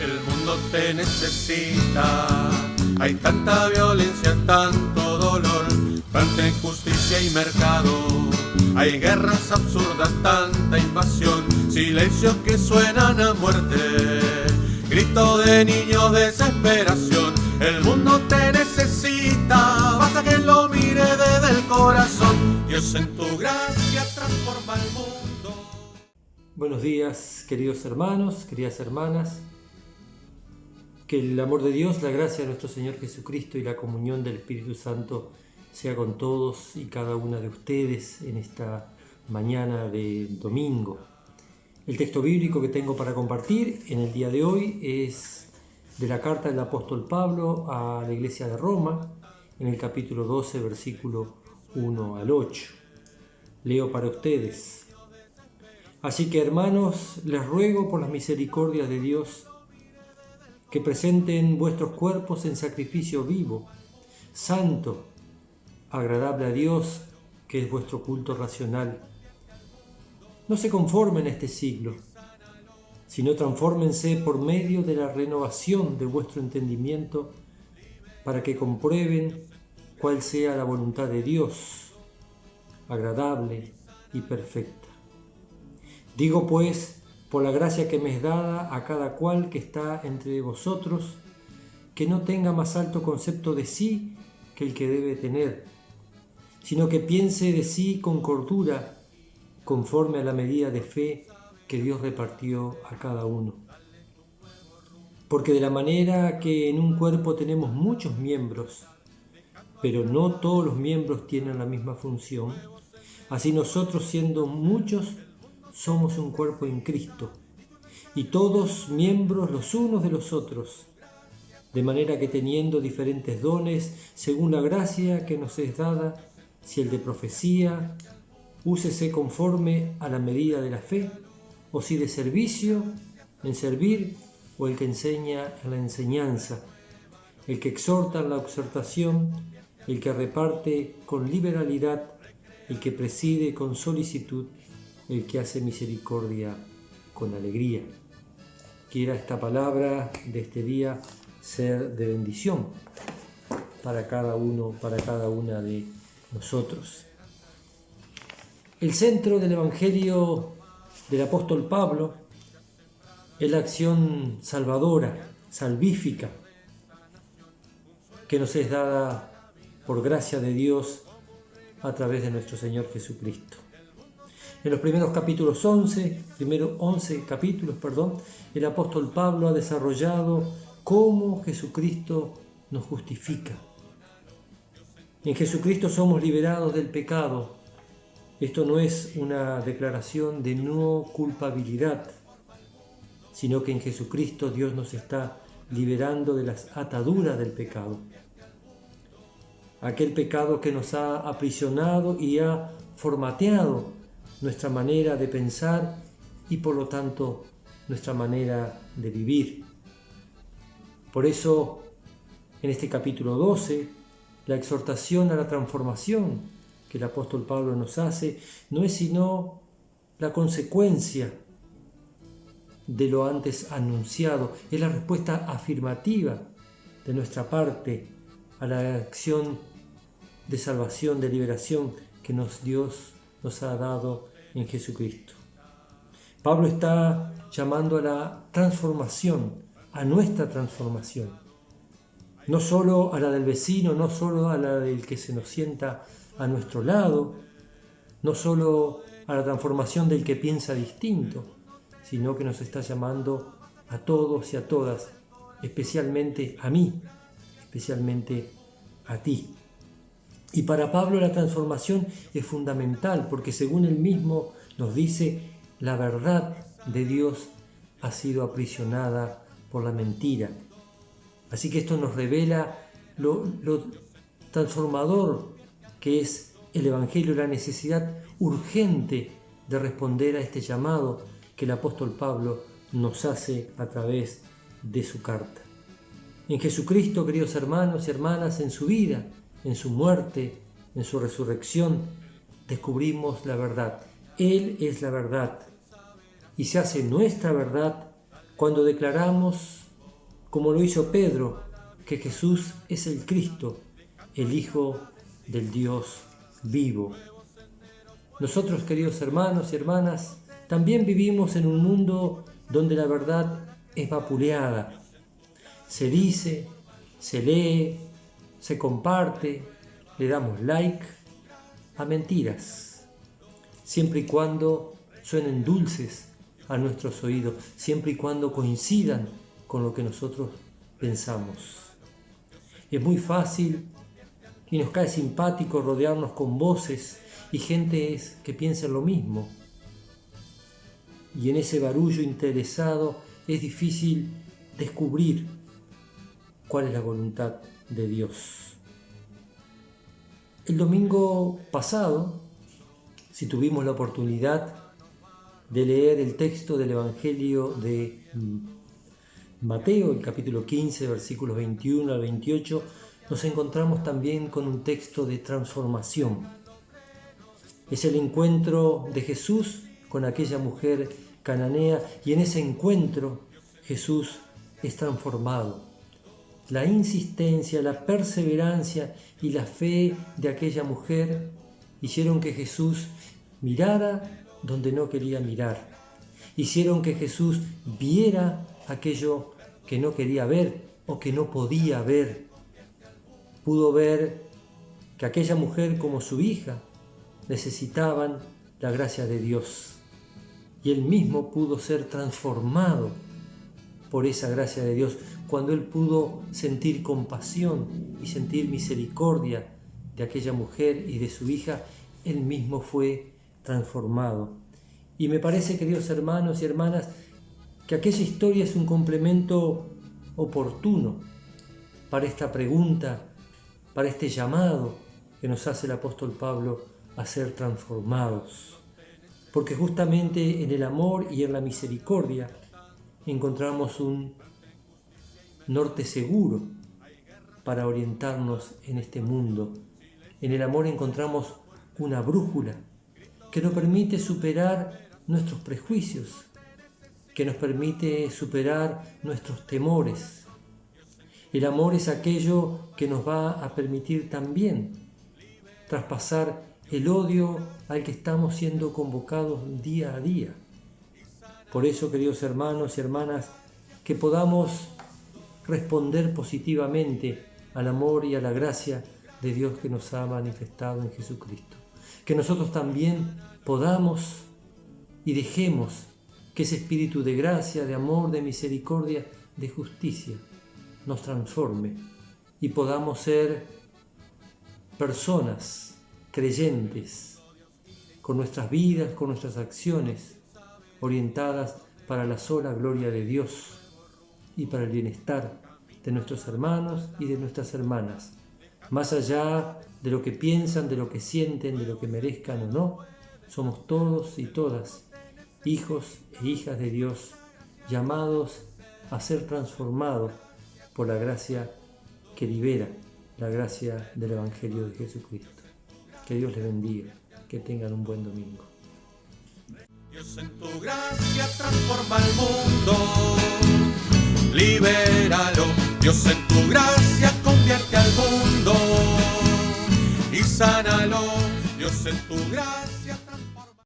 El mundo te necesita, hay tanta violencia, tanto dolor, tanta injusticia y mercado. Hay guerras absurdas, tanta invasión, silencios que suenan a muerte, grito de niños, desesperación. El mundo te necesita, basta que lo mire desde el corazón. Dios en tu gracia transforma el mundo. Buenos días, queridos hermanos, queridas hermanas. Que el amor de Dios, la gracia de nuestro Señor Jesucristo y la comunión del Espíritu Santo sea con todos y cada una de ustedes en esta mañana de domingo. El texto bíblico que tengo para compartir en el día de hoy es de la carta del apóstol Pablo a la iglesia de Roma, en el capítulo 12, versículo 1 al 8. Leo para ustedes. Así que, hermanos, les ruego por las misericordias de Dios que presenten vuestros cuerpos en sacrificio vivo, santo, agradable a Dios, que es vuestro culto racional. No se conformen a este siglo, sino transfórmense por medio de la renovación de vuestro entendimiento, para que comprueben cuál sea la voluntad de Dios, agradable y perfecta. Digo pues, por la gracia que me es dada a cada cual que está entre vosotros, que no tenga más alto concepto de sí que el que debe tener, sino que piense de sí con cordura, conforme a la medida de fe que Dios repartió a cada uno. Porque de la manera que en un cuerpo tenemos muchos miembros, pero no todos los miembros tienen la misma función, así nosotros, siendo muchos, somos un cuerpo en Cristo, y todos miembros los unos de los otros, de manera que teniendo diferentes dones, según la gracia que nos es dada, si el de profecía, úsese conforme a la medida de la fe, o si de servicio, en servir, o el que enseña en la enseñanza, el que exhorta en la exhortación, el que reparte con liberalidad, el que preside con solicitud, el que hace misericordia con alegría. Quiera esta palabra de este día ser de bendición para cada uno, para cada una de nosotros. El centro del Evangelio del apóstol Pablo es la acción salvadora, salvífica, que nos es dada por gracia de Dios a través de nuestro Señor Jesucristo. En los primeros 11 capítulos, el apóstol Pablo ha desarrollado cómo Jesucristo nos justifica. En Jesucristo somos liberados del pecado. Esto no es una declaración de no culpabilidad, sino que en Jesucristo Dios nos está liberando de las ataduras del pecado. Aquel pecado que nos ha aprisionado y ha formateado nuestra manera de pensar y por lo tanto nuestra manera de vivir. Por eso, en este capítulo 12, la exhortación a la transformación que el apóstol Pablo nos hace no es sino la consecuencia de lo antes anunciado, es la respuesta afirmativa de nuestra parte a la acción de salvación, de liberación que Dios nos ha dado en Jesucristo. Pablo está llamando a la transformación, a nuestra transformación. No solo a la del vecino, no solo a la del que se nos sienta a nuestro lado, no solo a la transformación del que piensa distinto, sino que nos está llamando a todos y a todas, especialmente a mí, especialmente a ti. Y para Pablo la transformación es fundamental porque, según él mismo nos dice, la verdad de Dios ha sido aprisionada por la mentira. Así que esto nos revela lo transformador que es el Evangelio, la necesidad urgente de responder a este llamado que el apóstol Pablo nos hace a través de su carta. En Jesucristo, queridos hermanos y hermanas, en su vida, en su muerte, en su resurrección, descubrimos la verdad. Él es la verdad y se hace nuestra verdad cuando declaramos como lo hizo Pedro, que Jesús es el Cristo, el Hijo del Dios vivo. Nosotros, queridos hermanos y hermanas, también vivimos en un mundo donde la verdad es vapuleada. Se dice, se lee, se comparte, le damos like a mentiras, siempre y cuando suenen dulces a nuestros oídos, siempre y cuando coincidan con lo que nosotros pensamos. Es muy fácil y nos cae simpático rodearnos con voces y gente que piensa lo mismo. Y en ese barullo interesado es difícil descubrir cuál es la voluntad de Dios. El domingo pasado, si tuvimos la oportunidad de leer el texto del Evangelio de Mateo, el capítulo 15, versículos 21 al 28, nos encontramos también con un texto de transformación. Es el encuentro de Jesús con aquella mujer cananea, y en ese encuentro Jesús es transformado. La insistencia, la perseverancia y la fe de aquella mujer hicieron que Jesús mirara donde no quería mirar. Hicieron que Jesús viera aquello que no quería ver o que no podía ver. Pudo ver que aquella mujer, como su hija, necesitaban la gracia de Dios. Y él mismo pudo ser transformado por esa gracia de Dios, cuando él pudo sentir compasión y sentir misericordia de aquella mujer y de su hija, él mismo fue transformado. Y me parece, queridos hermanos y hermanas, que aquella historia es un complemento oportuno para esta pregunta, para este llamado que nos hace el apóstol Pablo a ser transformados. Porque justamente en el amor y en la misericordia encontramos un norte seguro para orientarnos en este mundo. En el amor encontramos una brújula que nos permite superar nuestros prejuicios, que nos permite superar nuestros temores. El amor es aquello que nos va a permitir también traspasar el odio al que estamos siendo convocados día a día. Por eso, queridos hermanos y hermanas, que podamos responder positivamente al amor y a la gracia de Dios que nos ha manifestado en Jesucristo. Que nosotros también podamos y dejemos que ese espíritu de gracia, de amor, de misericordia, de justicia nos transforme y podamos ser personas creyentes, con nuestras vidas, con nuestras acciones, orientadas para la sola gloria de Dios y para el bienestar de nuestros hermanos y de nuestras hermanas, más allá de lo que piensan, de lo que sienten, de lo que merezcan o no. Somos todos y todas hijos e hijas de Dios, llamados a ser transformados por la gracia que libera, la gracia del Evangelio de Jesucristo. Que Dios les bendiga, que tengan un buen domingo. Dios en tu gracia transforma el mundo, libéralo. Dios en tu gracia convierte al mundo y sánalo. Dios en tu gracia